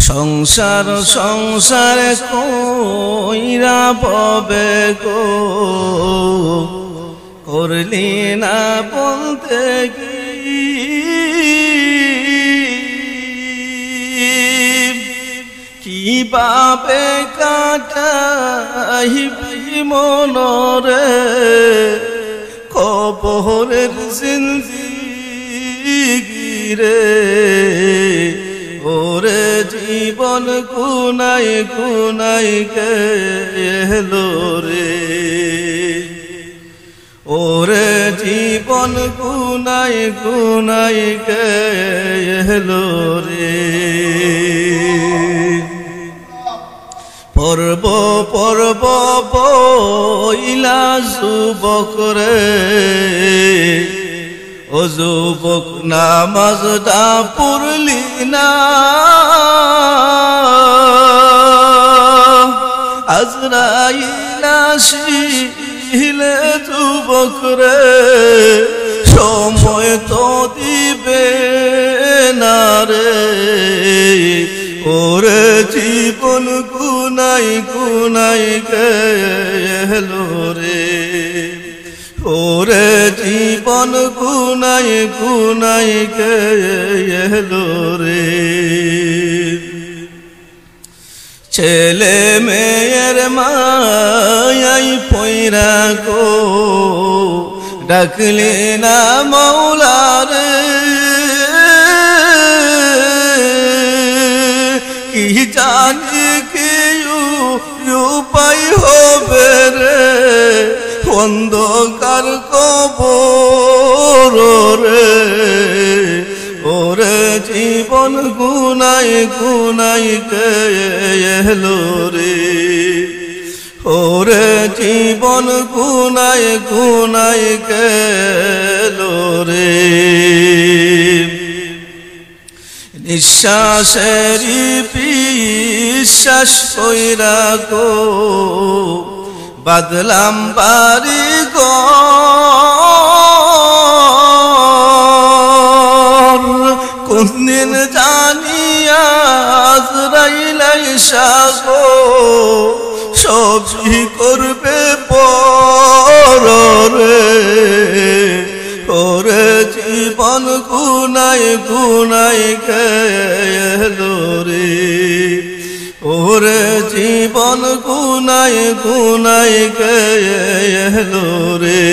সংসার সংসার কইরা ববে গো করলি না বলতে কিভাবে কাটাইবি মনরে কবরের জিন্দেগি রে ওরে জীবন গুনাই গুনাই গেলো রে ওরে জীবন গুনাই গুনাই গেলো রে পর্ব পর্ব বইলা যুবক রে ও যুবক নামাজটা পড়লি না আজরাইল আসিলে যুবক রে সময় তো দিবে না রে ওরে জীবন গুনাই গুনাই গেলো রে ওরে জীবন গুনাই গুনাই গেলো রে ছেলে মেয়ের মায়াই পয়রা গো ডাকলে না মৌলা রে কি জানি কি উপায় হবে রে অন্ধকার কবর রে ওরে জীবন গুনাই গুনাই গেলো রে ওরে জীবন গুনাই গুনাই গেলো রে নিঃশ্বাসেরই বিশ্বাস কইরা গো বাদলাম বাড়ি ঘর কোনদিন জানিয়া আজরাইল আইসা গো সবই করবে পর রে ওরে জীবন গুনাই গুনাই গেলো রে ওরে জীবন গুনাই গুনাই গেলো রে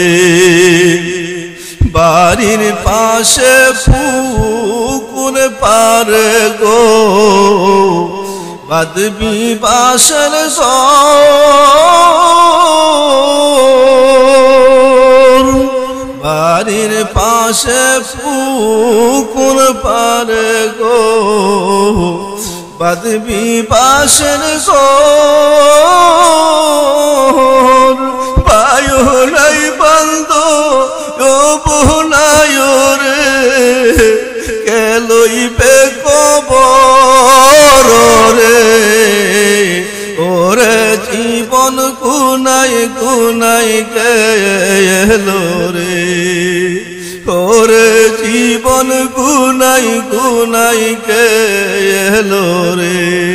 বাড়ির পাশে পুকুর পারে গো বাদবি বাসর বাড়ির পাশে পুকুর পারে গো বাদবি বাসর পায়ো নাই বন্ধ ও বোনায় রে কেলইবে কবর রে ওরে জীবন গুনাই গুনাই গেলো রে ওরে জীবন গুনাই গুনাই গেলো রে।